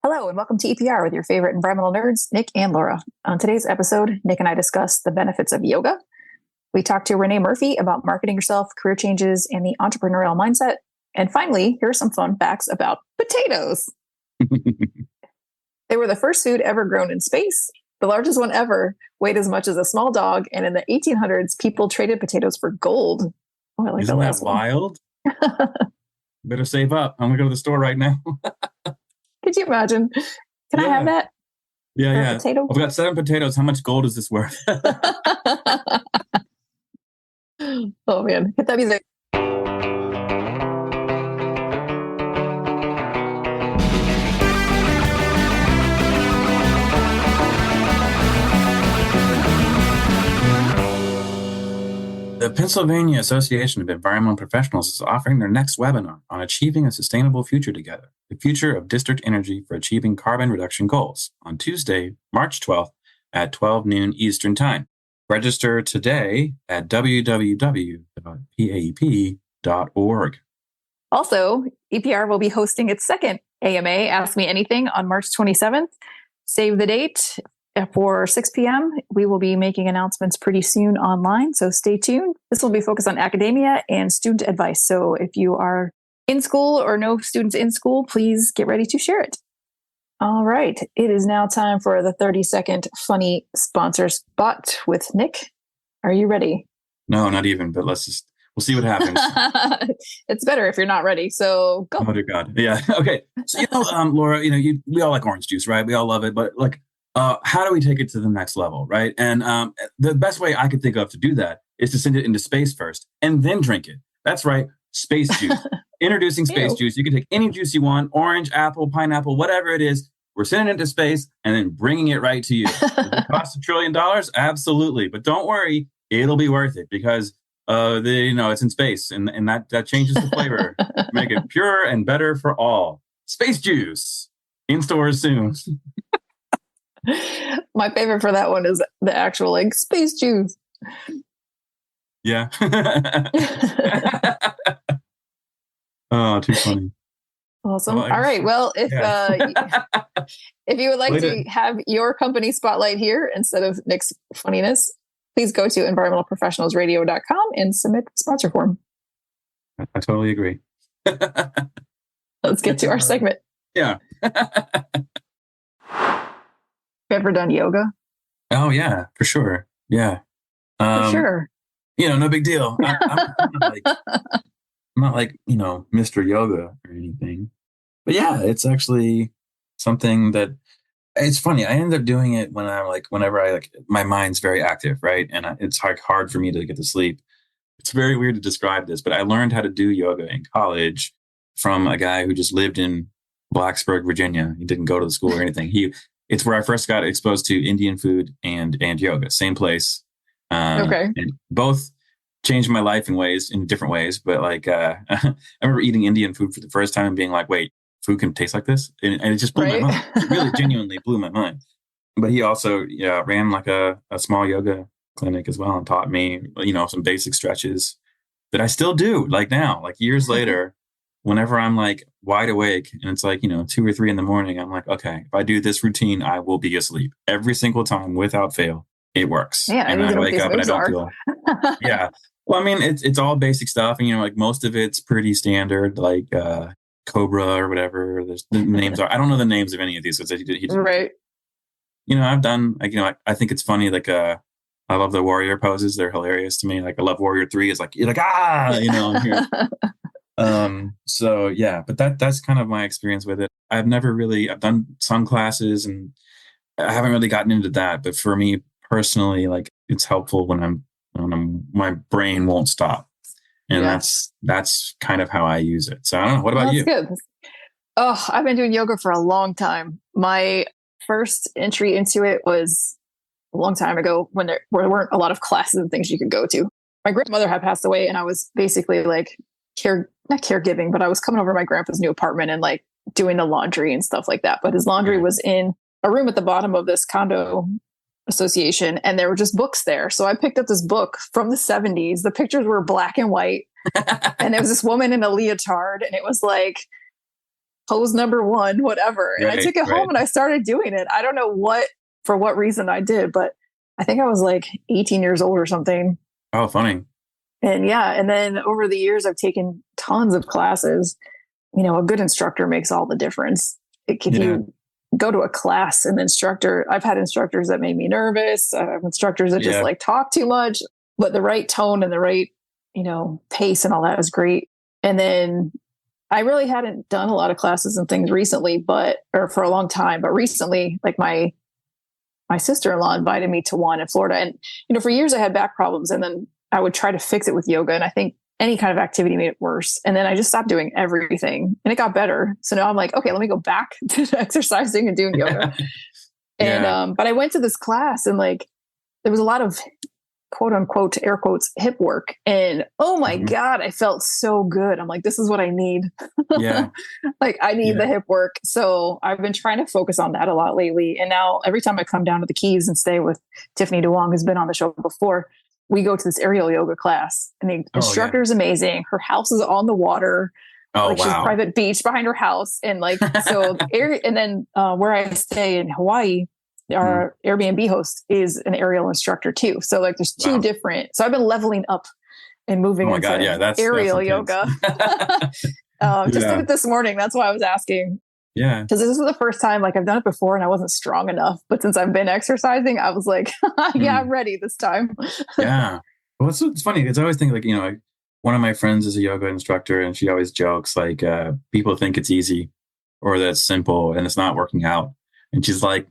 Hello and welcome to EPR with your favorite environmental nerds, Nic and Laura. On today's episode, Nic and I discuss the benefits of yoga. We talk to Renee Murphy about marketing yourself, career changes, and the entrepreneurial mindset. And finally, here are some fun facts about potatoes. They were the first food ever grown in space. The largest one ever weighed as much as a small dog. And in the 1800s, people traded potatoes for gold. Oh, I like Isn't that wild? Better save up. I'm going to go to the store right now. Could you imagine? Can I have that? Yeah. Potato? I've got 7 potatoes. How much gold is this worth? Oh, man. Hit that music. The Pennsylvania Association of Environmental Professionals is offering their next webinar on achieving a sustainable future together, the future of district energy for achieving carbon reduction goals, on Tuesday, March 12th at 12 noon Eastern Time. Register today at www.paep.org. Also, EPR will be hosting its second AMA, Ask Me Anything, on March 27th. Save the date for 6 p.m. We will be making announcements pretty soon online, so stay tuned. This will be focused on academia and student advice. So if you are in school or know students in school, please get ready to share it. All right. It is now time for the 30-second funny sponsor spot with Nic. Are you ready? No, not even, but we'll see what happens. It's better if you're not ready. So go. Oh, dear God. Yeah. Okay. So, Laura, we all like orange juice, right? We all love it, but how do we take it to the next level, right? And the best way I could think of to do that is to send it into space first and then drink it. That's right, space juice. Introducing space juice. You can take any juice you want, orange, apple, pineapple, whatever it is. We're sending it into space and then bringing it right to you. Does it cost $1 trillion? Absolutely. But don't worry, it'll be worth it because it's in space and that changes the flavor. Make it pure and better for all. Space juice. In stores soon. My favorite for that one is the actual space juice. Yeah. Oh, too funny. Awesome. All right. Well, if you would like to have your company spotlight here instead of Nic's funniness, please go to environmentalprofessionalsradio.com and submit the sponsor form. I totally agree. Let's get to our segment. Yeah. Ever done yoga? Oh yeah, for sure. Yeah. For sure. No big deal. I'm not like, Mr. Yoga or anything. But yeah, it's actually something that it's funny. I ended up doing it when I'm whenever my mind's very active, right? And it's hard for me to get to sleep. It's very weird to describe this, but I learned how to do yoga in college from a guy who just lived in Blacksburg, Virginia. He didn't go to the school or anything. It's where I first got exposed to Indian food and yoga, same place. Okay. And both changed my life in different ways. But I remember eating Indian food for the first time and being like, wait, food can taste like this? And it just blew my mind. It really genuinely blew my mind. But he also ran a small yoga clinic as well and taught me, some basic stretches that I still do now, years later. Whenever I'm wide awake and it's 2 or 3 in the morning, I'm like, okay, if I do this routine, I will be asleep every single time without fail. It works. Yeah, and I wake up and I don't feel. Yeah. Well, I mean, it's all basic stuff. And, most of it's pretty standard, Cobra or whatever. There's the names are, I don't know the names of any of these. Right. I've done, I think it's funny. I love the warrior poses. They're hilarious to me. I love Warrior 3 is you're I'm here. So yeah, but that's kind of my experience with it. I've done some classes and I haven't really gotten into that, but for me personally, it's helpful when my brain won't stop. And that's kind of how I use it. So I don't know. What about you? Good. Oh, I've been doing yoga for a long time. My first entry into it was a long time ago when there weren't a lot of classes and things you could go to. My grandmother had passed away and I was basically not caregiving, but I was coming over to my grandpa's new apartment and doing the laundry and stuff like that. But his laundry was in a room at the bottom of this condo association and there were just books there. So I picked up this book from the 70s. The pictures were black and white. And there was this woman in a leotard and it was pose number one, whatever. And I took it Right. home and I started doing it. I don't know for what reason I did, but I think I was like 18 years old or something. Oh, funny. And yeah, and then over the years, I've taken tons of classes. A good instructor makes all the difference. If you go to a class, an instructor, I've had instructors that made me nervous. I have instructors that just like talk too much, but the right tone and the right, pace and all that is great. And then I really hadn't done a lot of classes and things recently, or for a long time, but recently, like my sister-in-law invited me to one in Florida. And, for years I had back problems, and then I would try to fix it with yoga. And I think any kind of activity made it worse. And then I just stopped doing everything and it got better. So now I'm like, okay, let me go back to exercising and doing yoga. And, but I went to this class and like, there was a lot of quote unquote, air quotes, hip work. And oh my God, I felt so good. I'm like, this is what I need. Yeah. Like I need the hip work. So I've been trying to focus on that a lot lately. And now every time I come down to the Keys and stay with Tiffany DeWong, who's been on the show before, we go to this aerial yoga class and the instructor is amazing. Her house is on the water. Oh, like wow. She's a private beach behind her house. And like, so and then where I stay in Hawaii, our Airbnb host is an aerial instructor too. So like there's two different, so I've been leveling up and moving into aerial yoga. Just did it this morning. That's why I was asking. Yeah. Because this is the first time, like I've done it before and I wasn't strong enough, but since I've been exercising, I was like, I'm ready this time. Yeah. Well, it's funny because I always think like, one of my friends is a yoga instructor and she always jokes like, people think it's easy or that it's simple and it's not working out. And she's like,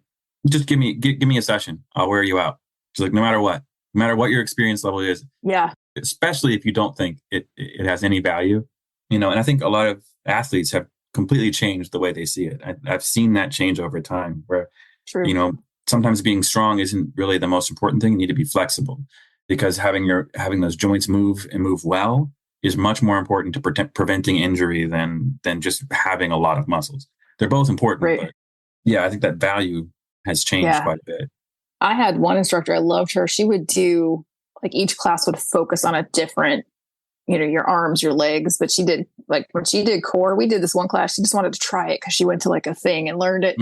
just give me a session. I'll wear you out. She's like, no matter what your experience level is. Yeah. Especially if you don't think it has any value, and I think a lot of athletes have completely changed the way they see it. I've seen that change over time where, sometimes being strong isn't really the most important thing. You need to be flexible because having those joints move and move well is much more important to preventing injury than just having a lot of muscles. They're both important, but I think that value has changed quite a bit. I had one instructor, I loved her. She would do like each class would focus on a different, your arms, your legs, but she did like when she did core, we did this one class. She just wanted to try it because she went to like a thing and learned it.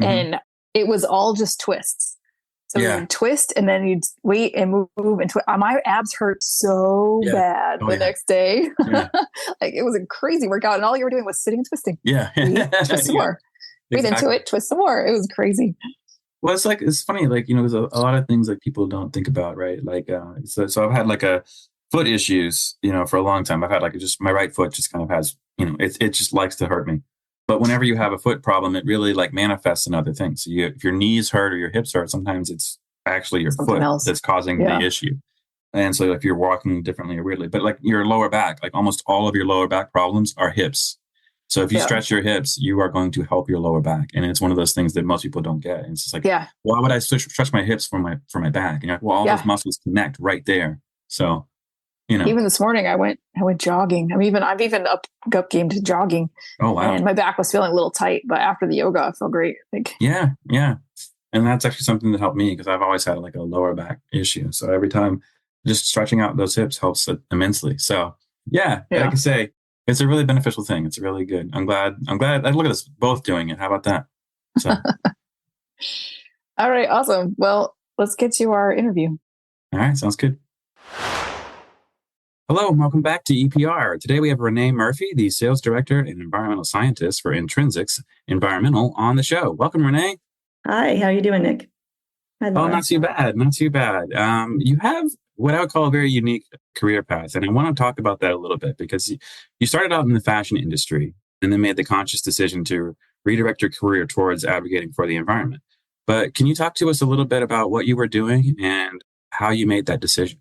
And it was all just twists. So you'd twist and then you'd wait and move and twist. My abs hurt so bad the next day. Like it was a crazy workout and all you were doing was sitting and twisting. Yeah. Twist some more. Breathe into it, twist some more. It was crazy. Well, it's funny, like, there's a lot of things like people don't think about, right? Like, so I've had like a foot issues, for a long time. I've had like just my right foot just kind of has, it just likes to hurt me. But whenever you have a foot problem, it really like manifests in other things. So if your knees hurt or your hips hurt, sometimes it's actually your foot that's causing the issue. And so if you're walking differently or weirdly, but like your lower back, like almost all of your lower back problems are hips. So if you stretch your hips, you are going to help your lower back. And it's one of those things that most people don't get. And it's just like, why would I stretch my hips for my back? And all those muscles connect right there. So, even this morning I went jogging. I've even up game to jogging. Oh, wow. And my back was feeling a little tight, but after the yoga, I felt great. Yeah. And that's actually something that helped me because I've always had like a lower back issue. So every time just stretching out those hips helps immensely. So like I say, it's a really beneficial thing. It's really good. I'm glad. Look at us both doing it. How about that? So. All right. Awesome. Well, let's get to our interview. All right. Sounds good. Hello and welcome back to EPR. Today we have Renee Murphy, the sales director and environmental scientist for Intrinsyx Environmental on the show. Welcome, Renee. Hi. How are you doing, Nick? Hi, Laura. Not too bad. Not too bad. You have what I would call a very unique career path. And I want to talk about that a little bit because you started out in the fashion industry and then made the conscious decision to redirect your career towards advocating for the environment. But can you talk to us a little bit about what you were doing and how you made that decision?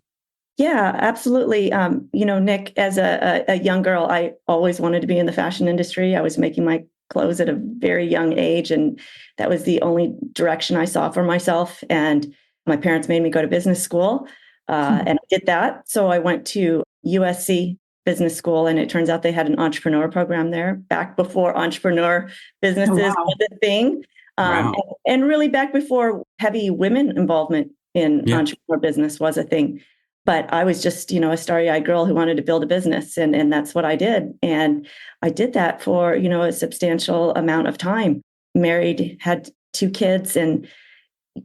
Yeah, absolutely. Nick, as a young girl, I always wanted to be in the fashion industry. I was making my clothes at a very young age, and that was the only direction I saw for myself. And my parents made me go to business school. And I did that. So I went to USC Business School, and it turns out they had an entrepreneur program there back before entrepreneur businesses was a thing. And really back before heavy women involvement in entrepreneur business was a thing. But I was just, a starry-eyed girl who wanted to build a business. And that's what I did. And I did that for, a substantial amount of time. Married, had 2 kids, and,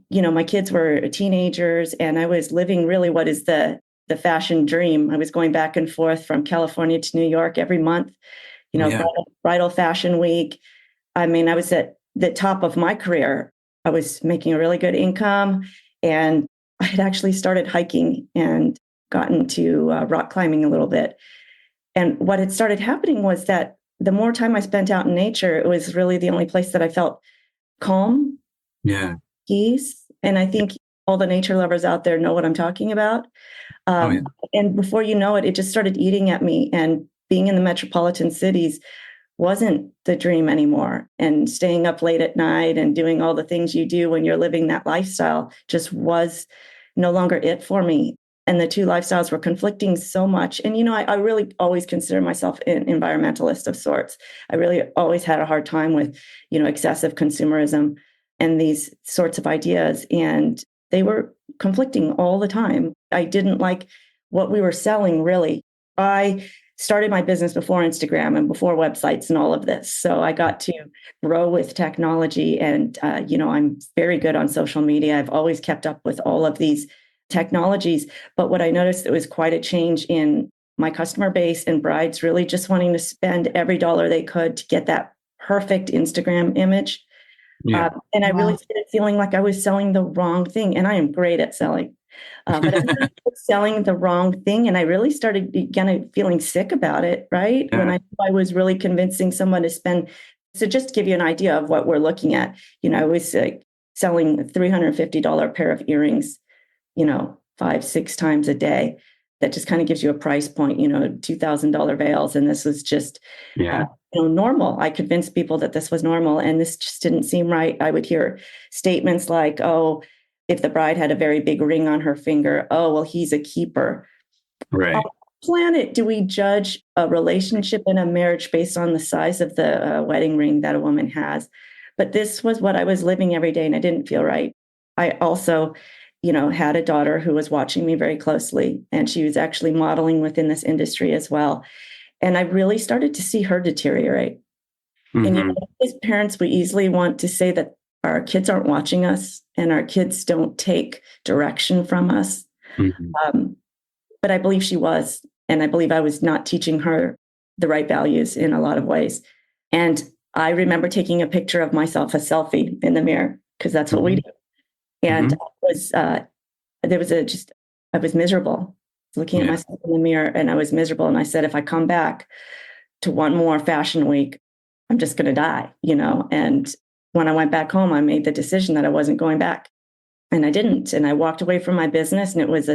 my kids were teenagers, and I was living really what is the fashion dream. I was going back and forth from California to New York every month, bridal fashion week. I mean, I was at the top of my career. I was making a really good income, and I had actually started hiking and gotten to rock climbing a little bit. And what had started happening was that the more time I spent out in nature, it was really the only place that I felt calm, peace. And I think all the nature lovers out there know what I'm talking about. And before you know it, it just started eating at me. And being in the metropolitan cities wasn't the dream anymore. And staying up late at night and doing all the things you do when you're living that lifestyle just was no longer it for me. And the 2 lifestyles were conflicting so much. And, I really always consider myself an environmentalist of sorts. I really always had a hard time with, excessive consumerism and these sorts of ideas. And they were conflicting all the time. I didn't like what we were selling, really. I started my business before Instagram and before websites and all of this. So I got to grow with technology, and, I'm very good on social media. I've always kept up with all of these technologies. But what I noticed, it was quite a change in my customer base, and brides really just wanting to spend every dollar they could to get that perfect Instagram image. And I really started feeling like I was selling the wrong thing. And I am great at selling. But I was selling the wrong thing. And I really started kind of feeling sick about it, right? When I was really convincing someone to spend. So just to give you an idea of what we're looking at, I was selling a $350 pair of earrings, 5-6 times a day. That just kind of gives you a price point, $2,000 veils. And this was just, normal. I convinced people that this was normal, and this just didn't seem right. I would hear statements like, oh, if the bride had a very big ring on her finger, oh, well, he's a keeper. Right. On what planet do we judge a relationship and a marriage based on the size of the wedding ring that a woman has? But this was what I was living every day, and it didn't feel right. I also, had a daughter who was watching me very closely, and she was actually modeling within this industry as well. And I really started to see her deteriorate. Mm-hmm. And as parents, we easily want to say that our kids aren't watching us and our kids don't take direction from us. Mm-hmm. But I believe she was, and I believe I was not teaching her the right values in a lot of ways. And I remember taking a picture of myself, a selfie in the mirror, because that's what we do. And I was miserable. Looking at myself in the mirror, and I was miserable. And I said, if I come back to one more fashion week, I'm just going to die, And when I went back home, I made the decision that I wasn't going back, and I didn't. And I walked away from my business, and it was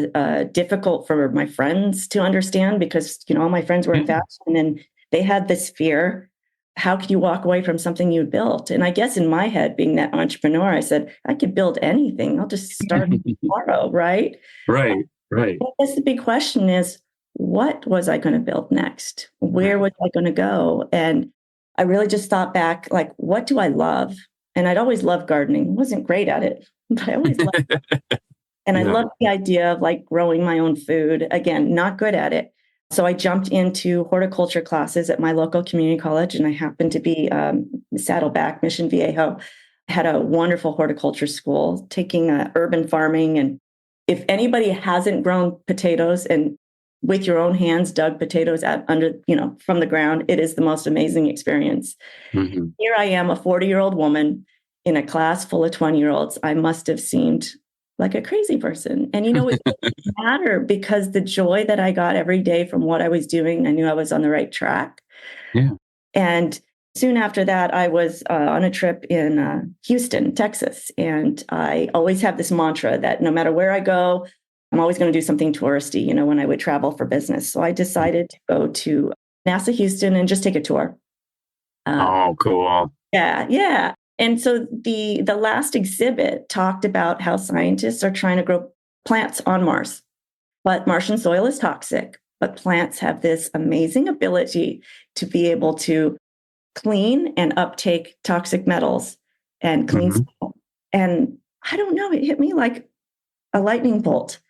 difficult for my friends to understand because, all my friends were in fashion, and they had this fear. How could you walk away from something you built? And I guess in my head, being that entrepreneur, I said, I could build anything. I'll just start tomorrow, right? Right. I guess the big question is, what was I going to build next? Where was I going to go? And I really just thought back, like, what do I love? And I'd always loved gardening. Wasn't great at it, but I always loved it. And I loved the idea of like growing my own food. Again, not good at it. So I jumped into horticulture classes at my local community college, and I happened to be Saddleback, Mission Viejo. Had a wonderful horticulture school, taking urban farming. And if anybody hasn't grown potatoes and with your own hands dug potatoes from the ground, it is the most amazing experience. Mm-hmm. Here I am, a 40-year-old woman in a class full of 20-year-olds. I must have seemed like a crazy person. And, it didn't matter because the joy that I got every day from what I was doing, I knew I was on the right track. Yeah. And soon after that, I was on a trip in Houston, Texas. And I always have this mantra that no matter where I go, I'm always going to do something touristy, when I would travel for business. So I decided to go to NASA Houston and just take a tour. Oh, cool. Yeah. And so the last exhibit talked about how scientists are trying to grow plants on Mars, but Martian soil is toxic, but plants have this amazing ability to be able to clean and uptake toxic metals and clean soil. And I don't know, it hit me like a lightning bolt.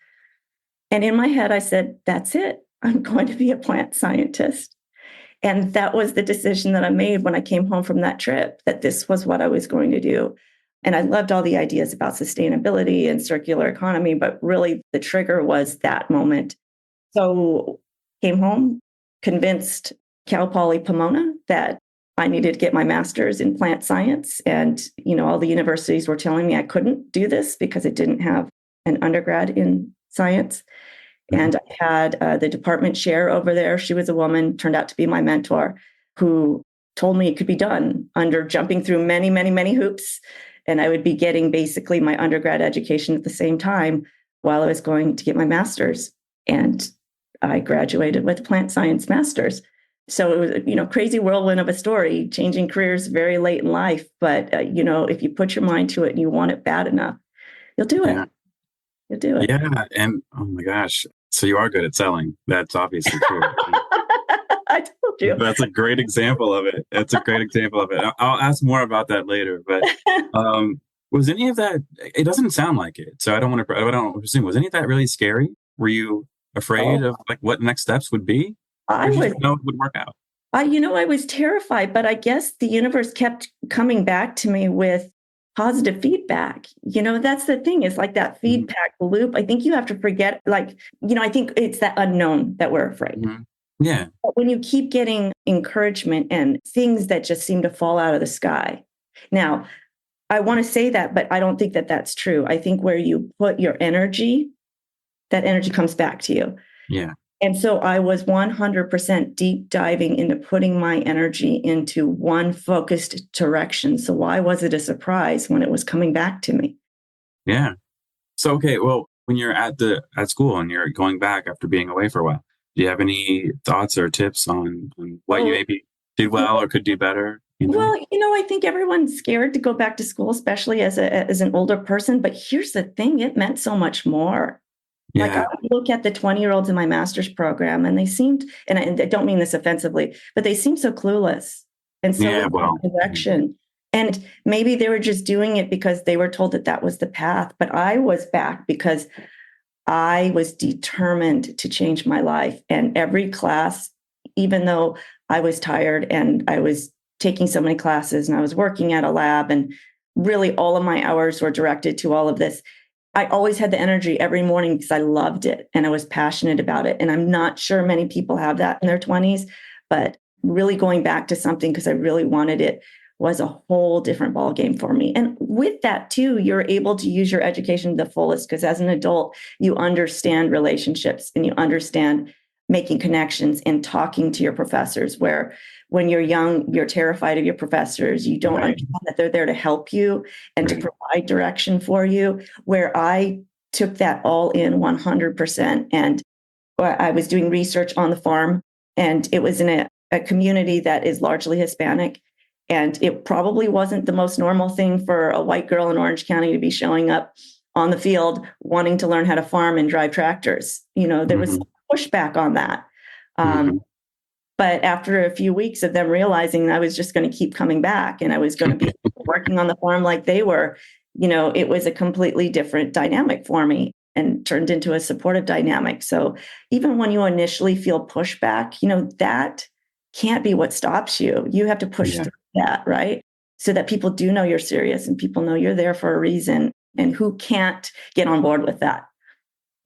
And in my head, I said, that's it. I'm going to be a plant scientist. And that was the decision that I made when I came home from that trip, that this was what I was going to do. And I loved all the ideas about sustainability and circular economy, but really the trigger was that moment. So came home, convinced Cal Poly Pomona that I needed to get my master's in plant science. And, all the universities were telling me I couldn't do this because it didn't have an undergrad in science. And I had the department chair over there. She was a woman, turned out to be my mentor, who told me it could be done under jumping through many, many, many hoops. And I would be getting basically my undergrad education at the same time while I was going to get my master's. And I graduated with a plant science master's. So it was, crazy whirlwind of a story, changing careers very late in life. But, if you put your mind to it and you want it bad enough, you'll do it. Yeah. You'll do it. Yeah. And oh my gosh. So you are good at selling. That's obviously true. I told you. That's a great example of it. That's a great example of it. I'll ask more about that later. But was any of that, it doesn't sound like it. So I don't presume, was any of that really scary? Were you afraid of what next steps would be? I was. Know it would work out? I was terrified, but I guess the universe kept coming back to me with positive feedback. That's the thing, is like that feedback loop. I think you have to forget, I think it's that unknown that we're afraid. Mm-hmm. Yeah. But when you keep getting encouragement and things that just seem to fall out of the sky. Now, I want to say that, but I don't think that that's true. I think where you put your energy, that energy comes back to you. Yeah. And so I was 100% deep diving into putting my energy into one focused direction. So why was it a surprise when it was coming back to me? Yeah. So, okay. Well, when you're at school and you're going back after being away for a while, do you have any thoughts or tips on what you maybe did well or could do better? Well, I think everyone's scared to go back to school, especially as an older person. But here's the thing, it meant so much more. Yeah. Like, I would look at the 20-year-olds in my master's program, and they seemed, and I don't mean this offensively, but they seemed so clueless and so in direction. And maybe they were just doing it because they were told that was the path. But I was back because I was determined to change my life. And every class, even though I was tired and I was taking so many classes and I was working at a lab, and really all of my hours were directed to all of this, I always had the energy every morning because I loved it and I was passionate about it. And I'm not sure many people have that in their 20s, but really going back to something because I really wanted it was a whole different ballgame for me. And with that too, you're able to use your education to the fullest, because as an adult, you understand relationships and you understand making connections and talking to your professors, where when you're young, you're terrified of your professors. You don't understand that they're there to help you and to provide direction for you, where I took that all in 100%. And I was doing research on the farm, and it was in a community that is largely Hispanic. And it probably wasn't the most normal thing for a white girl in Orange County to be showing up on the field wanting to learn how to farm and drive tractors. There was pushback on that. But after a few weeks of them realizing I was just going to keep coming back and I was going to be working on the farm like they were, it was a completely different dynamic for me and turned into a supportive dynamic. So even when you initially feel pushback, that can't be what stops you. You have to push through that, right? So that people do know you're serious and people know you're there for a reason, and who can't get on board with that.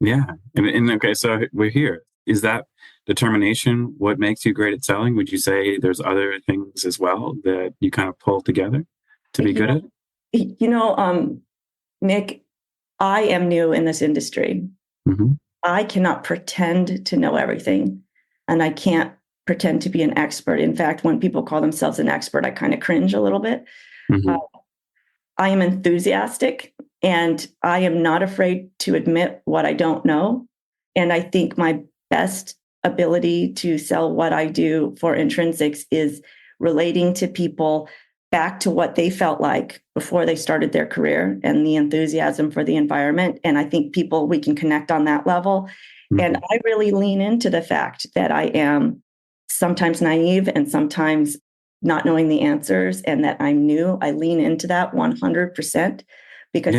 Yeah. And okay, so we're here. Is that determination what makes you great at selling? Would you say there's other things as well that you kind of pull together to be good at it? Nic, I am new in this industry. Mm-hmm. I cannot pretend to know everything, and I can't pretend to be an expert. In fact, when people call themselves an expert, I kind of cringe a little bit. Mm-hmm. I am enthusiastic, and I am not afraid to admit what I don't know. And I think my best ability to sell what I do for Intrinsyx is relating to people back to what they felt like before they started their career and the enthusiasm for the environment. And I think we can connect on that level. Mm-hmm. And I really lean into the fact that I am sometimes naive and sometimes not knowing the answers, and that I'm new. I lean into that 100% because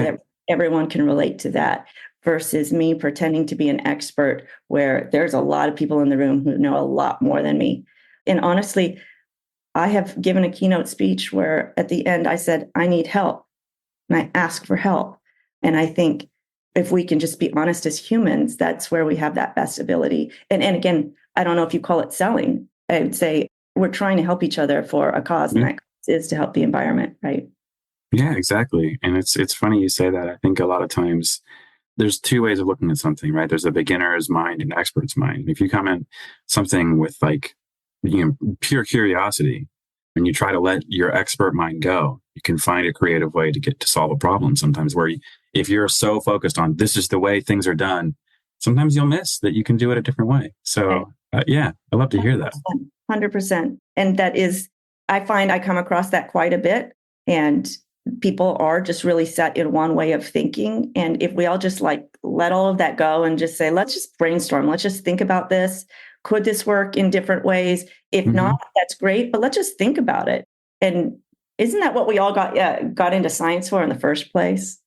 everyone can relate to that versus me pretending to be an expert where there's a lot of people in the room who know a lot more than me. And honestly, I have given a keynote speech where at the end I said, I need help. And I ask for help. And I think if we can just be honest as humans, that's where we have that best ability. And again, I don't know if you call it selling. I would say we're trying to help each other for a cause, and that is to help the environment, right? Yeah, exactly. And it's funny you say that. I think a lot of times there's two ways of looking at something, right? There's a beginner's mind and an expert's mind. If you come in something with like, pure curiosity, and you try to let your expert mind go, you can find a creative way to solve a problem sometimes where if you're so focused on this is the way things are done, sometimes you'll miss that you can do it a different way. So yeah, I love to hear that. 100%. And that is, I find I come across that quite a bit, and people are just really set in one way of thinking. And if we all just like let all of that go and just say, let's just brainstorm, let's just think about this. Could this work in different ways? If not, that's great, but let's just think about it. And isn't that what we all got into science for in the first place?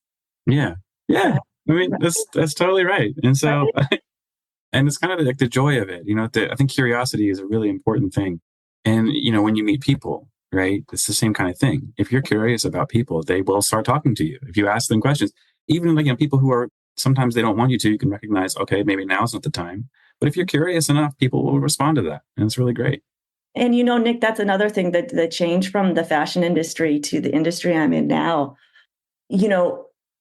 Yeah. I mean, that's totally right. And so, and it's kind of like the joy of it. I think curiosity is a really important thing. And, when you meet people, right, it's the same kind of thing. If you're curious about people, they will start talking to you. If you ask them questions, even like, people who are, sometimes they don't want you can recognize, okay, maybe now's not the time. But if you're curious enough, people will respond to that. And it's really great. And, Nic, that's another thing, that the change from the fashion industry to the industry I'm in now,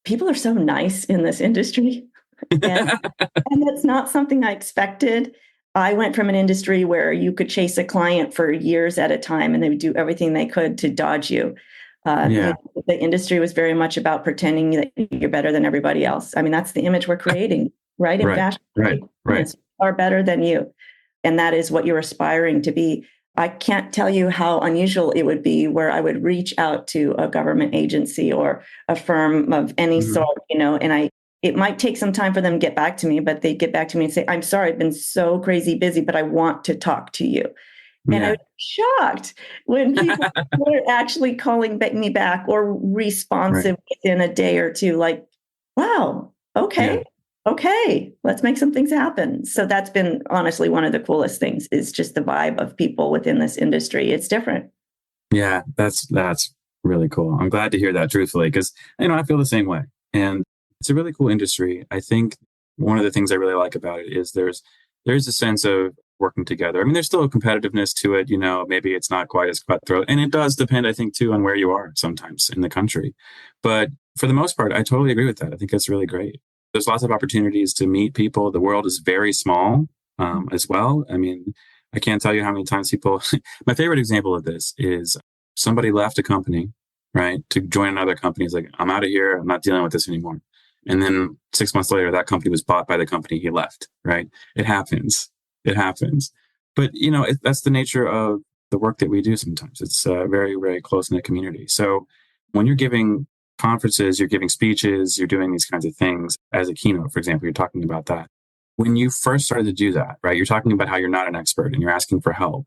people are so nice in this industry. And that's not something I expected. I went from an industry where you could chase a client for years at a time and they would do everything they could to dodge you. The industry was very much about pretending that you're better than everybody else. I mean, that's the image we're creating, right? In fashion, right. Are better than you. And that is what you're aspiring to be. I can't tell you how unusual it would be where I would reach out to a government agency or a firm of any sort, and it might take some time for them to get back to me, but they get back to me and say, I'm sorry, I've been so crazy busy, but I want to talk to you. And I was shocked when people were actually calling me back or responsive within a day or two, like, wow, okay. Okay, let's make some things happen. So that's been honestly one of the coolest things, is just the vibe of people within this industry. It's different. Yeah, that's really cool. I'm glad to hear that, truthfully, because I feel the same way. And it's a really cool industry. I think one of the things I really like about it is there's a sense of working together. I mean, there's still a competitiveness to it. Maybe it's not quite as cutthroat, and it does depend, I think, too, on where you are sometimes in the country. But for the most part, I totally agree with that. I think that's really great. There's lots of opportunities to meet people. The world is very small as well. I mean, I can't tell you how many times people, my favorite example of this is somebody left a company, right, to join another company. He's like, I'm out of here. I'm not dealing with this anymore. And then 6 months later, that company was bought by the company he left, right? It happens. But, that's the nature of the work that we do sometimes. It's a very, very close-knit community. So when you're giving conferences, you're giving speeches, you're doing these kinds of things as a keynote, for example, you're talking about that. When you first started to do that, right, you're talking about how you're not an expert and you're asking for help.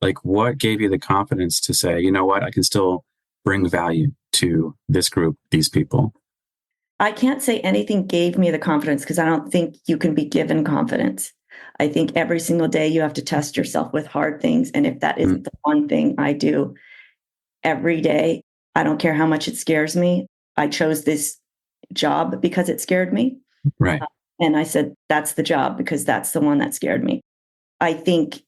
Like, what gave you the confidence to say, you know what, I can still bring value to this group, these people? I can't say anything gave me the confidence, because I don't think you can be given confidence. I think every single day you have to test yourself with hard things. And if that isn't the one thing I do every day, I don't care how much it scares me. I chose this job because it scared me. Right. And I said, that's the job because that's the one that scared me. I think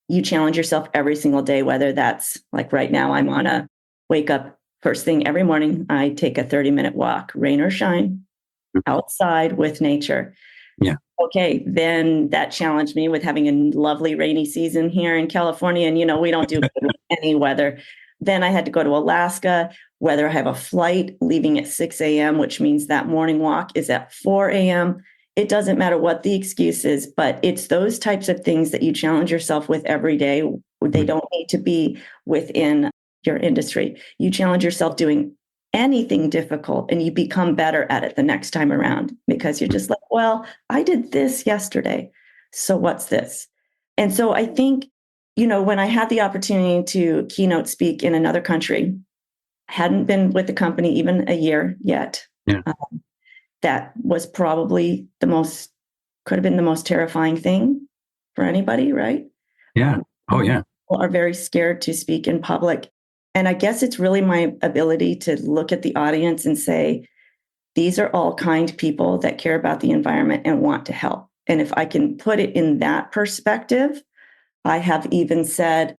you challenge yourself every single day, whether that's like right now, I'm on a wake up first thing every morning. I take a 30-minute walk, rain or shine, outside with nature. Yeah. Okay. Then that challenged me with having a lovely rainy season here in California. And, we don't do any weather. Then I had to go to Alaska, whether I have a flight leaving at 6 a.m., which means that morning walk is at 4 a.m. It doesn't matter what the excuse is, but it's those types of things that you challenge yourself with every day. They don't need to be within your industry. You challenge yourself doing anything difficult and you become better at it the next time around, because you're just like, well, I did this yesterday. So what's this? And so I think, when I had the opportunity to keynote speak in another country, hadn't been with the company even a year yet. Yeah. that was probably could have been the most terrifying thing for anybody, right? Yeah. Oh, yeah. People are very scared to speak in public. And I guess it's really my ability to look at the audience and say, these are all kind people that care about the environment and want to help. And if I can put it in that perspective, I have even said,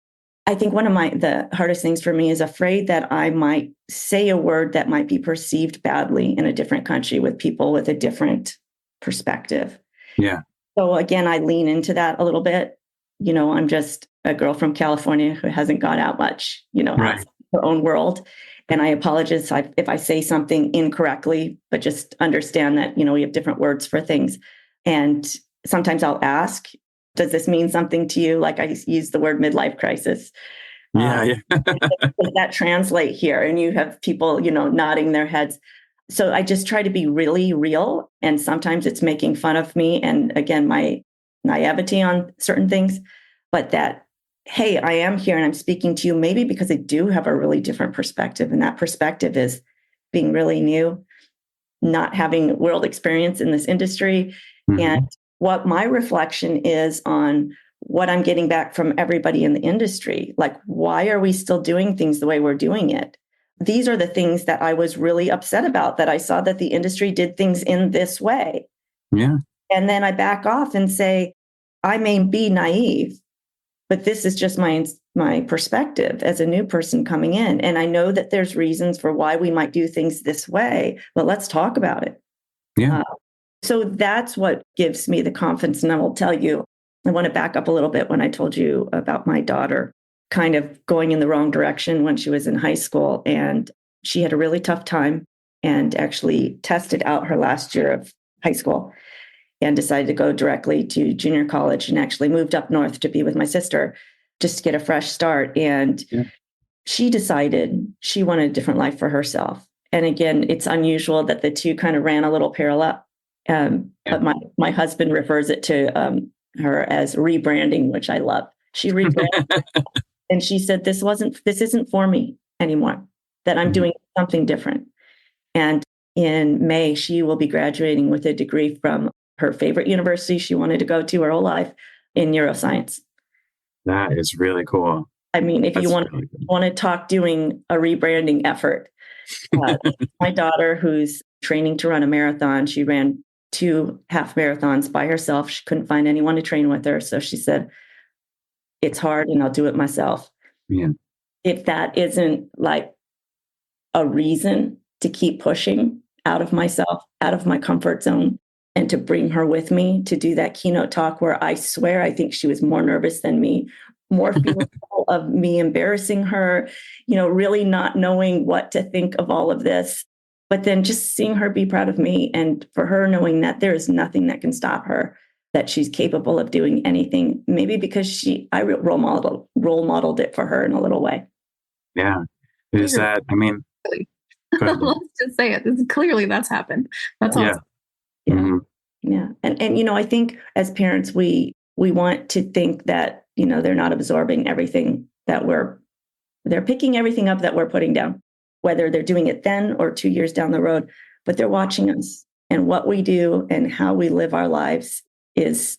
I think one of the hardest things for me is afraid that I might say a word that might be perceived badly in a different country with people with a different perspective. Yeah. So again, I lean into that a little bit. I'm just a girl from California who hasn't gone out much, Right. outside her own world. And I apologize if I say something incorrectly, but just understand that, we have different words for things. And sometimes I'll ask, does this mean something to you? Like I use the word midlife crisis. Yeah. Does that translate here? And you have people, nodding their heads. So I just try to be really real. And sometimes it's making fun of me. And again, my naivety on certain things, but that, hey, I am here and I'm speaking to you maybe because I do have a really different perspective. And that perspective is being really new, not having world experience in this industry. Mm-hmm. And what my reflection is on what I'm getting back from everybody in the industry. Like, why are we still doing things the way we're doing it? These are the things that I was really upset about, that I saw that the industry did things in this way. Yeah. And then I back off and say, I may be naive, but this is just my perspective as a new person coming in. And I know that there's reasons for why we might do things this way, but let's talk about it. Yeah. So that's what gives me the confidence. And I will tell you, I want to back up a little bit when I told you about my daughter kind of going in the wrong direction when she was in high school. And she had a really tough time and actually tested out her last year of high school and decided to go directly to junior college and actually moved up north to be with my sister just to get a fresh start. And she decided she wanted a different life for herself. And again, it's unusual that the two kind of ran a little parallel. But my husband refers it to her as rebranding, which I love. She rebranded and she said, this isn't for me anymore, that I'm doing something different. And in May, she will be graduating with a degree from her favorite university she wanted to go to her whole life in neuroscience. That is really cool. I mean, if you want to talk doing a rebranding effort, my daughter, who's training to run a marathon, she ran 2 half marathons by herself. She couldn't find anyone to train with her. So she said, it's hard and I'll do it myself. Yeah. If that isn't like a reason to keep pushing out of myself, out of my comfort zone, and to bring her with me to do that keynote talk where I swear I think she was more nervous than me, more fearful of me embarrassing her, really not knowing what to think of all of this. But then just seeing her be proud of me, and for her knowing that there is nothing that can stop her, that she's capable of doing anything, maybe because I role modeled it for her in a little way. Yeah. Is that, I mean, let's just say it. Clearly that's happened. That's awesome. Yeah. Mm-hmm. Yeah. And I think as parents, we want to think that, they're not absorbing everything that they're picking everything up that we're putting down, whether they're doing it then or 2 years down the road, but they're watching us, and what we do and how we live our lives is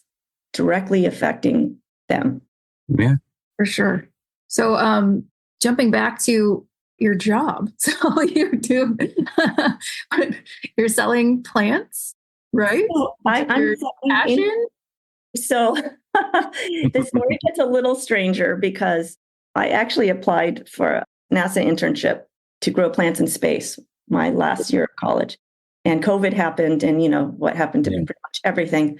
directly affecting them. Yeah, for sure. So, jumping back to your job. So you're selling plants, right? So I'm passion. So the story gets a little stranger because I actually applied for a NASA internship to grow plants in space my last year of college. And COVID happened, and what happened to me, pretty much everything.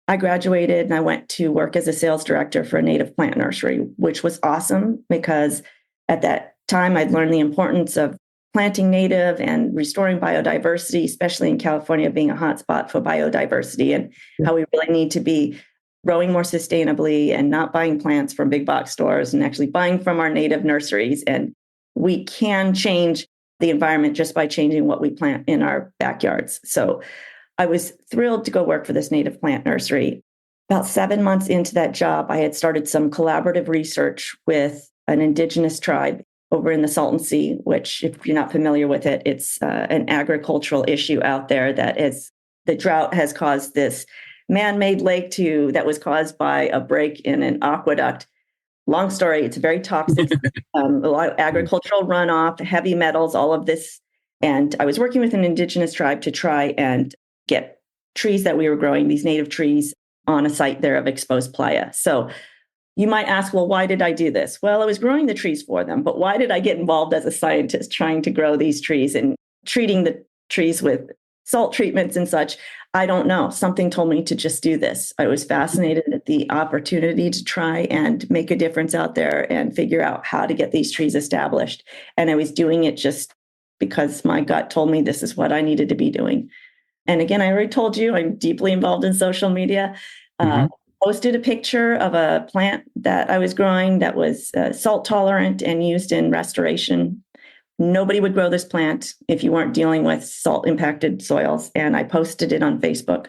I graduated and I went to work as a sales director for a native plant nursery, which was awesome because at that time I'd learned the importance of planting native and restoring biodiversity, especially in California being a hotspot for biodiversity, and how we really need to be growing more sustainably and not buying plants from big box stores and actually buying from our native nurseries. And we can change the environment just by changing what we plant in our backyards. So I was thrilled to go work for this native plant nursery. About 7 months into that job, I had started some collaborative research with an indigenous tribe over in the Salton Sea, which, if you're not familiar with it, it's an agricultural issue out there that is, the drought has caused this man-made lake that was caused by a break in an aqueduct. Long story, it's very toxic, a lot of agricultural runoff, heavy metals, all of this. And I was working with an indigenous tribe to try and get trees that we were growing, these native trees, on a site there of exposed playa. So you might ask, well, why did I do this? Well, I was growing the trees for them, but why did I get involved as a scientist trying to grow these trees and treating the trees with salt treatments and such? I don't know. Something told me to just do this. I was fascinated at the opportunity to try and make a difference out there and figure out how to get these trees established. And I was doing it just because my gut told me this is what I needed to be doing. And again, I already told you, I'm deeply involved in social media. Posted a picture of a plant that I was growing that was salt tolerant and used in restoration. Nobody would grow this plant if you weren't dealing with salt impacted soils. And I posted it on Facebook.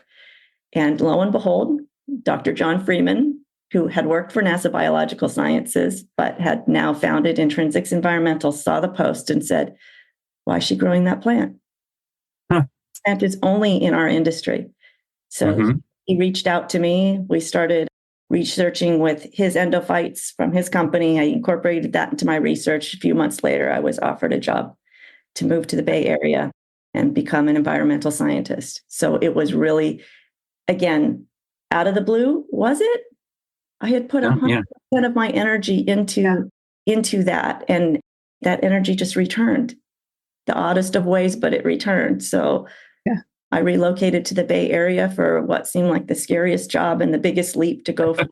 And lo and behold, Dr. John Freeman, who had worked for NASA Biological Sciences, but had now founded Intrinsyx Environmental, saw the post and said, why is she growing that plant? Plant is only in our industry. So he reached out to me. We started researching with his endophytes from his company. I incorporated that into my research. A few months later, I was offered a job to move to the Bay Area and become an environmental scientist. So it was really, again, out of the blue, was it? I had put 100% of my energy into that, and that energy just returned. The oddest of ways, but it returned. So I relocated to the Bay Area for what seemed like the scariest job and the biggest leap to go from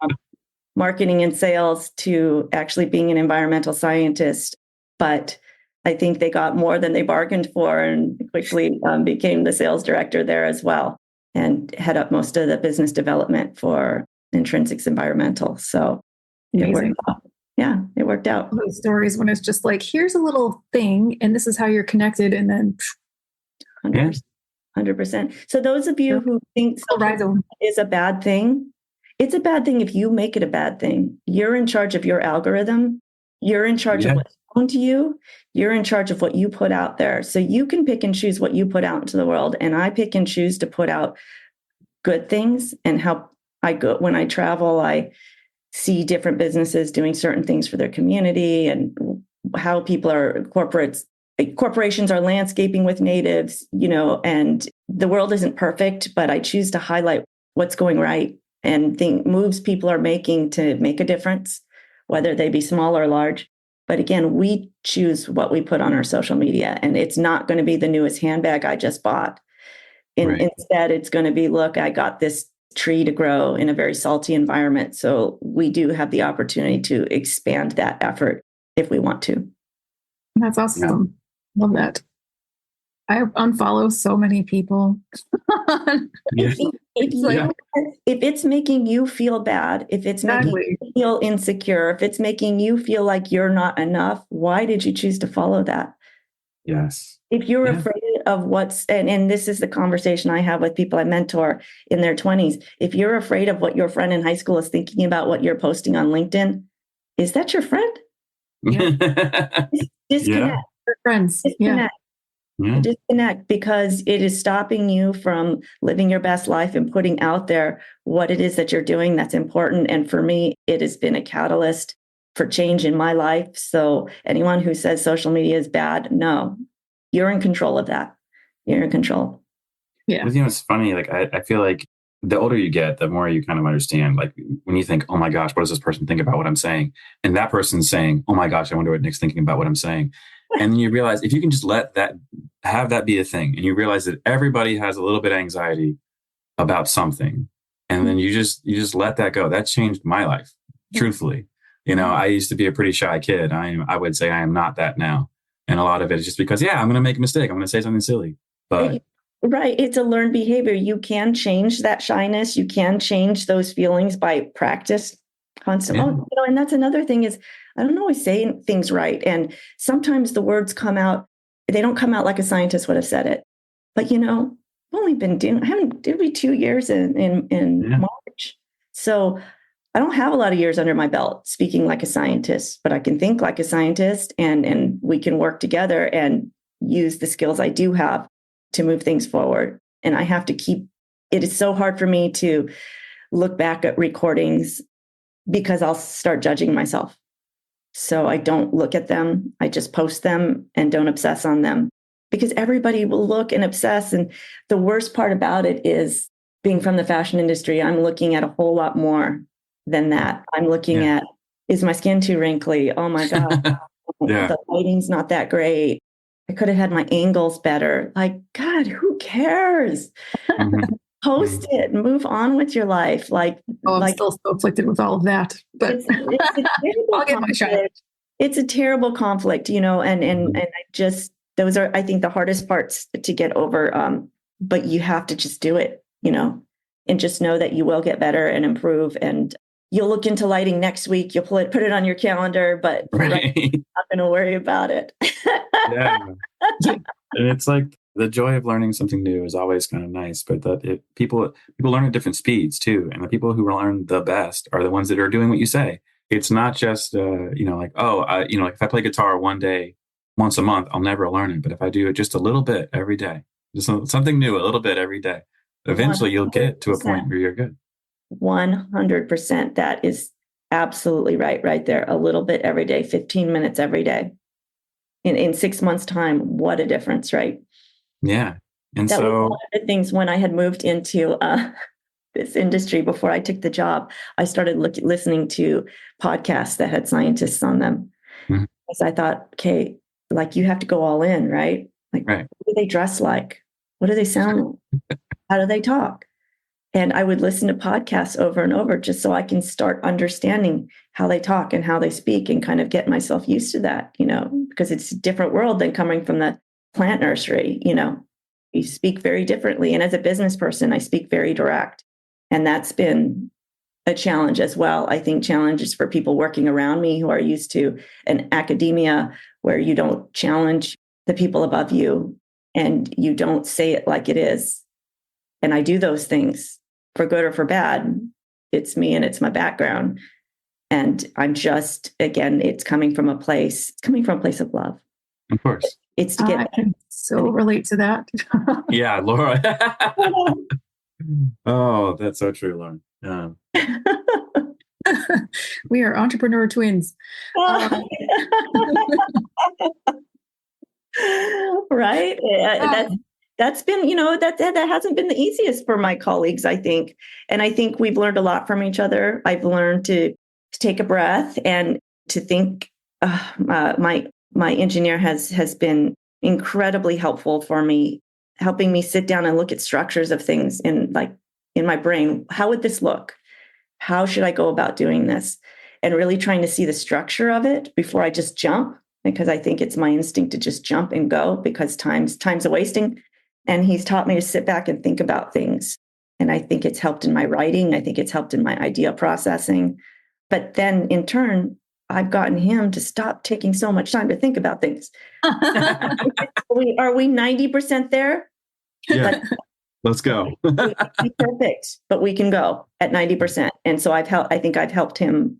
marketing and sales to actually being an environmental scientist. But I think they got more than they bargained for, and quickly became the sales director there as well, and head up most of the business development for Intrinsyx Environmental. So it worked out. Yeah, it worked out. Those stories when it's just like, here's a little thing, and this is how you're connected, and then 100%. So those of you who think is a bad thing, it's a bad thing if you make it a bad thing. You're in charge of your algorithm. You're in charge of what's shown to you. You're in charge of what you put out there. So you can pick and choose what you put out into the world. And I pick and choose to put out good things. And how I go when I travel, I see different businesses doing certain things for their community, and how people corporations are landscaping with natives, and the world isn't perfect, but I choose to highlight what's going right and moves people are making to make a difference, whether they be small or large. But again, we choose what we put on our social media, and it's not going to be the newest handbag I just bought. Instead, it's going to be, look, I got this tree to grow in a very salty environment. So we do have the opportunity to expand that effort if we want to. That's awesome. Love that. I unfollow so many people. If it's making you feel bad, if it's making you feel insecure, if it's making you feel like you're not enough, why did you choose to follow that? Yes. If you're afraid of and this is the conversation I have with people I mentor in their 20s. If you're afraid of what your friend in high school is thinking about what you're posting on LinkedIn, is that your friend? Disconnect. Your friends. Disconnect. Disconnect, because it is stopping you from living your best life and putting out there what it is that you're doing that's important. And for me, it has been a catalyst for change in my life. So anyone who says social media is bad, no, you're in control of that. You're in control. Yeah. It's funny. Like, I feel like the older you get, the more you kind of understand, like when you think, oh my gosh, what does this person think about what I'm saying? And that person's saying, oh my gosh, I wonder what Nic's thinking about what I'm saying. And then you realize if you can just have that be a thing, and you realize that everybody has a little bit of anxiety about something, and then you just let that go. That changed my life, truthfully. I used to be a pretty shy kid. I would say I am not that now. And a lot of it is just because, I'm going to make a mistake. I'm going to say something silly. But right. It's a learned behavior. You can change that shyness. You can change those feelings by practice constantly. And that's another thing is, I don't always say things right. And sometimes the words come out, they don't come out like a scientist would have said it. But, I've only been it'll be 2 years in March. So I don't have a lot of years under my belt speaking like a scientist, but I can think like a scientist, and we can work together and use the skills I do have to move things forward. And I have to it is so hard for me to look back at recordings because I'll start judging myself. So I don't look at them. I just post them and don't obsess on them, because everybody will look and obsess. And the worst part about it is, being from the fashion industry, I'm looking at a whole lot more than that. I'm looking at, is my skin too wrinkly? Oh my God. The lighting's not that great. I could have had my angles better. Like, God, who cares? Post it, move on with your life. I'm still so afflicted with all of that, but it's a terrible I'll get my shot. It's a terrible conflict, and I just, those are, I think, the hardest parts to get over. But you have to just do it, and just know that you will get better and improve. And you'll look into lighting next week. You'll put it on your calendar, but right. You're not going to worry about it. And it's like, the joy of learning something new is always kind of nice, but people learn at different speeds too. And the people who learn the best are the ones that are doing what you say. It's not just, if I play guitar once a month, I'll never learn it. But if I do it just a little bit every day, just something new, a little bit every day, eventually 100%. You'll get to a point where you're good. 100%. That is absolutely right there. A little bit every day, 15 minutes every day. In 6 months' time, what a difference, right? Yeah. And that so was one of the things when I had moved into this industry before I took the job, I started listening to podcasts that had scientists on them. Because I thought, okay, like, you have to go all in, right? Like, right. What do they dress like? What do they sound like? How do they talk? And I would listen to podcasts over and over just so I can start understanding how they talk and how they speak, and kind of get myself used to that, because it's a different world than coming from the plant nursery. You speak very differently. And as a business person, I speak very direct. And that's been a challenge as well. I think challenges for people working around me who are used to an academia where you don't challenge the people above you and you don't say it like it is. And I do those things for good or for bad. It's me and it's my background. And I'm just, again, it's coming from a place of love. Of course. It's to get. I can so relate to that. Yeah, Laura. Oh, that's so true, Lauren. We are entrepreneur twins. Right. That's been, that hasn't been the easiest for my colleagues, I think. And I think we've learned a lot from each other. I've learned to take a breath and to think. My engineer has been incredibly helpful for me, helping me sit down and look at structures of things in my brain. How would this look? How should I go about doing this? And really trying to see the structure of it before I just jump, because I think it's my instinct to just jump and go, because time's a wasting. And he's taught me to sit back and think about things. And I think it's helped in my writing. I think it's helped in my idea processing. But then in turn, I've gotten him to stop taking so much time to think about things. Are we 90% there? Yeah. Let's go. Be perfect, but we can go at 90%. And so I think I've helped him,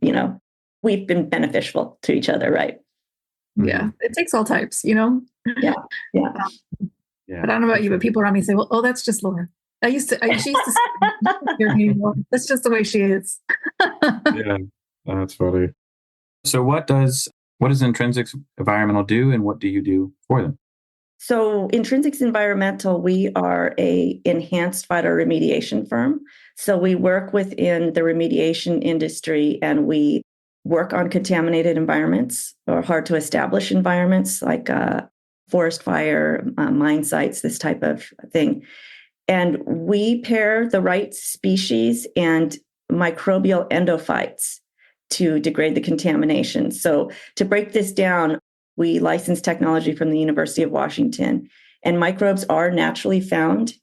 we've been beneficial to each other, right? Yeah. It takes all types, Yeah. But I don't know about you, but people around me say, well, oh, that's just Laura. She used to hear me anymore. That's just the way she is. Yeah. That's funny. So what does Intrinsyx Environmental do, and what do you do for them? So Intrinsyx Environmental, we are a enhanced phytoremediation firm. So we work within the remediation industry, and we work on contaminated environments or hard to establish environments like forest fire, mine sites, this type of thing. And we pair the right species and microbial endophytes to degrade the contamination. So to break this down, we license technology from the University of Washington, and microbes are naturally found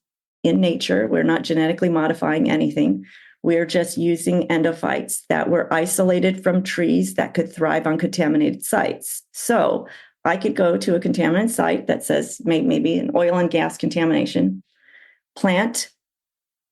in nature. We're not genetically modifying anything. We're just using endophytes that were isolated from trees that could thrive on contaminated sites. So I could go to a contaminated site that says maybe an oil and gas contamination, plant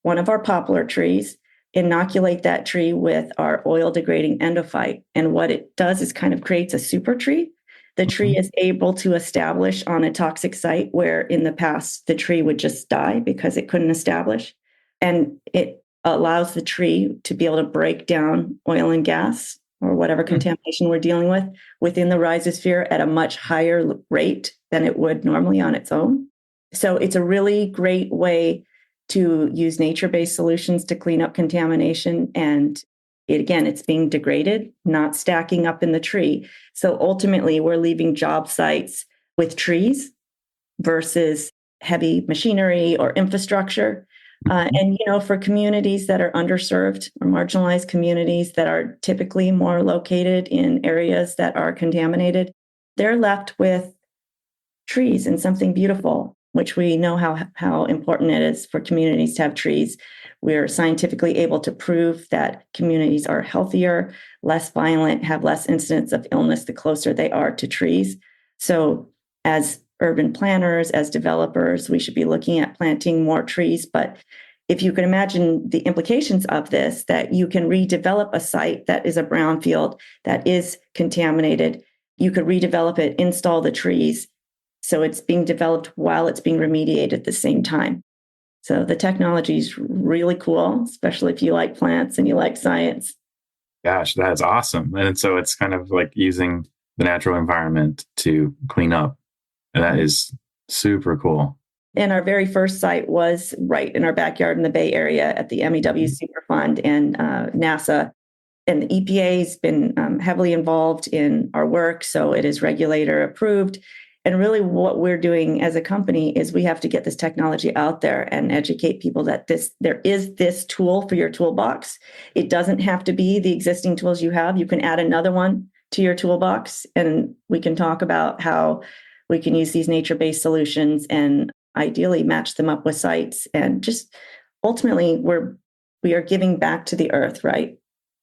one of our poplar trees, inoculate that tree with our oil degrading endophyte. And what it does is kind of creates a super tree. The tree is able to establish on a toxic site where in the past the tree would just die because it couldn't establish. And it allows the tree to be able to break down oil and gas or whatever contamination we're dealing with within the rhizosphere at a much higher rate than it would normally on its own. So it's a really great way to use nature-based solutions to clean up contamination. And it's being degraded, not stacking up in the tree. So ultimately, we're leaving job sites with trees versus heavy machinery or infrastructure. And, for communities that are underserved or marginalized communities that are typically more located in areas that are contaminated, they're left with trees and something beautiful, which we know how important it is for communities to have trees. We're scientifically able to prove that communities are healthier, less violent, have less incidence of illness the closer they are to trees. So as urban planners, as developers, we should be looking at planting more trees. But if you can imagine the implications of this, that you can redevelop a site that is a brownfield, that is contaminated, you could redevelop it, install the trees. So it's being developed while it's being remediated at the same time. So the technology is really cool, especially if you like plants and you like science. Gosh, that's awesome. And so it's kind of like using the natural environment to clean up. And that is super cool. And our very first site was right in our backyard in the Bay Area at the MEW Superfund and NASA. And the EPA has been heavily involved in our work. So it is regulator approved. And really what we're doing as a company is we have to get this technology out there and educate people that there is this tool for your toolbox. It doesn't have to be the existing tools you have. You can add another one to your toolbox, and we can talk about how we can use these nature-based solutions and ideally match them up with sites. And just ultimately, we are giving back to the earth, right?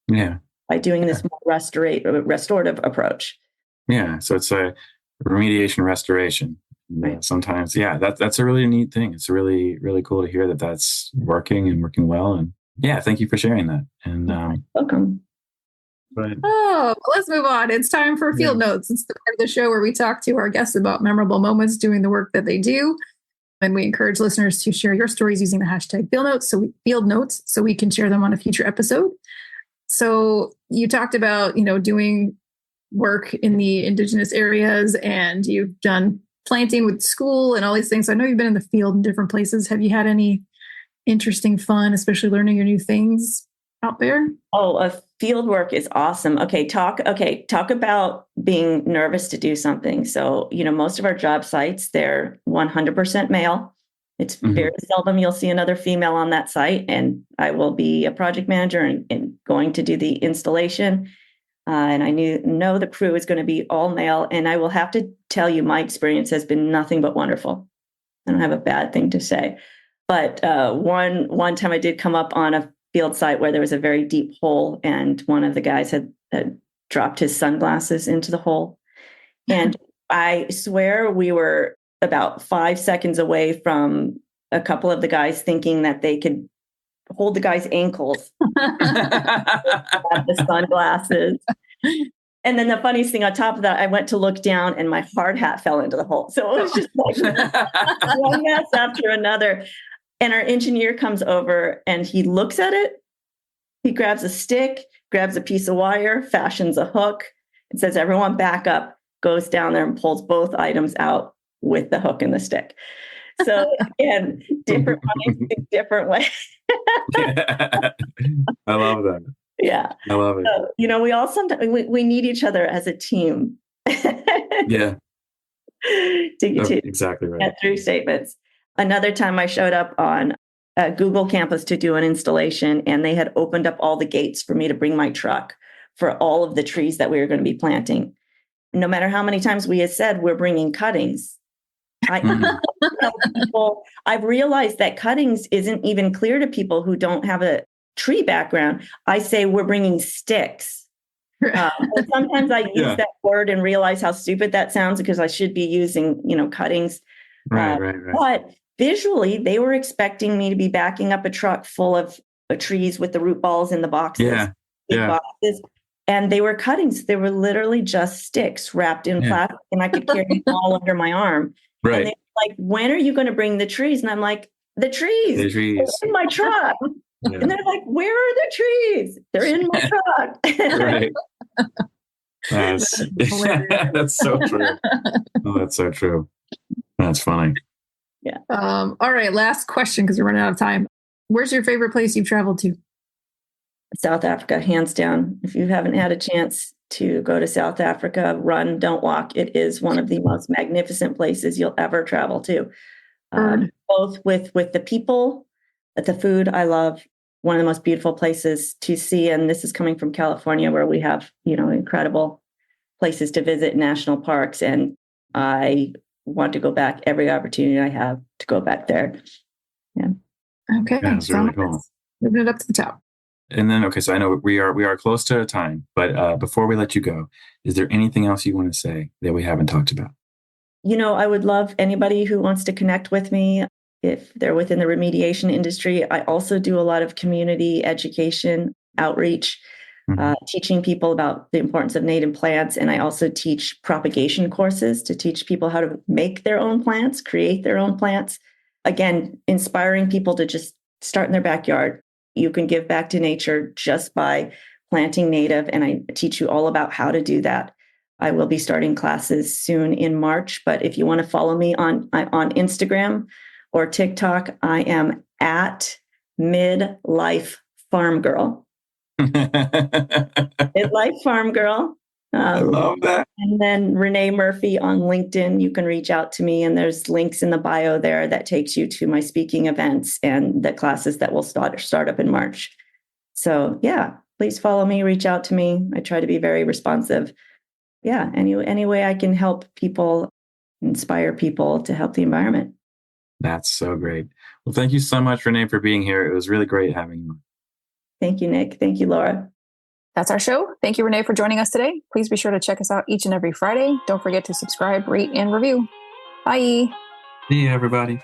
Yeah. By doing this more restorative approach. Yeah. So it's a remediation restoration. Right. Sometimes, that's a really neat thing. It's really, really cool to hear that that's working and working well. And thank you for sharing that. And welcome. But let's move on. It's time for field notes. It's the part of the show where we talk to our guests about memorable moments doing the work that they do. And we encourage listeners to share your stories using the hashtag field notes so we can share them on a future episode. So you talked about, doing work in the indigenous areas, and you've done planting with school and all these things. So I know you've been in the field in different places. Have you had any interesting fun, especially learning your new things out there? Oh, field work is awesome. Talk about being nervous to do something. So, most of our job sites, they're 100% male. It's very seldom you'll see another female on that site. And I will be a project manager and going to do the installation. And I know the crew is going to be all male. And I will have to tell you, my experience has been nothing but wonderful. I don't have a bad thing to say. But one time I did come up on a field site where there was a very deep hole, and one of the guys had dropped his sunglasses into the hole. And I swear we were about 5 seconds away from a couple of the guys thinking that they could hold the guy's ankles the sunglasses. And then the funniest thing on top of that, I went to look down and my hard hat fell into the hole. So it was just like one mess after another. And our engineer comes over and he looks at it. He grabs a stick, grabs a piece of wire, fashions a hook, and says, "Everyone back up," goes down there and pulls both items out with the hook and the stick. So again, different minds think different ways. I love that. Yeah. I love it. So, we all sometimes we need each other as a team. Yeah. Exactly right. Get through statements. Another time I showed up on a Google campus to do an installation, and they had opened up all the gates for me to bring my truck for all of the trees that we were going to be planting. No matter how many times we had said we're bringing cuttings, I've realized that cuttings isn't even clear to people who don't have a tree background. I say we're bringing sticks. Sometimes I use that word and realize how stupid that sounds because I should be using, cuttings. Right. But visually, they were expecting me to be backing up a truck full of trees with the root balls in the boxes, Yeah. big Yeah. boxes. And they were cuttings. They were literally just sticks wrapped in plastic, and I could carry them all under my arm. Right. And they were like, when are you going to bring the trees? And I'm like, the trees, The trees. they're in my truck. Yeah. And they're like, where are the trees? They're in my truck. Right. That's that's so true. Oh, that's so true. That's funny. Yeah. All right. Last question, because we're running out of time. Where's your favorite place you've traveled to? South Africa, hands down. If you haven't had a chance to go to South Africa, run, don't walk. It is one of the most magnificent places you'll ever travel to. Both with the people, the food I love. One of the most beautiful places to see. And this is coming from California, where we have, incredible places to visit, national parks. And I want to go back every opportunity I have to go back there. Yeah. Okay. That's really cool. Moving it up to the top. And then, okay, so I know we are close to time, but before we let you go, is there anything else you want to say that we haven't talked about? I would love anybody who wants to connect with me if they're within the remediation industry. I also do a lot of community education outreach, teaching people about the importance of native plants. And I also teach propagation courses to teach people how to make their own plants, create their own plants. Again, inspiring people to just start in their backyard. You can give back to nature just by planting native. And I teach you all about how to do that. I will be starting classes soon in March. But if you want to follow me on Instagram or TikTok, I am at Midlife Farm Girl. Midlife Farm Girl. I love that. And then Renee Murphy on LinkedIn. You can reach out to me, and there's links in the bio there that takes you to my speaking events and the classes that will start up in March. So yeah, please follow me, reach out to me. I try to be very responsive. Yeah, any way I can help people, inspire people to help the environment. That's so great. Well, thank you so much, Renee, for being here. It was really great having you. Thank you, Nic. Thank you, Laura. That's our show. Thank you, Renee, for joining us today. Please be sure to check us out each and every Friday. Don't forget to subscribe, rate, and review. Bye. See you, everybody.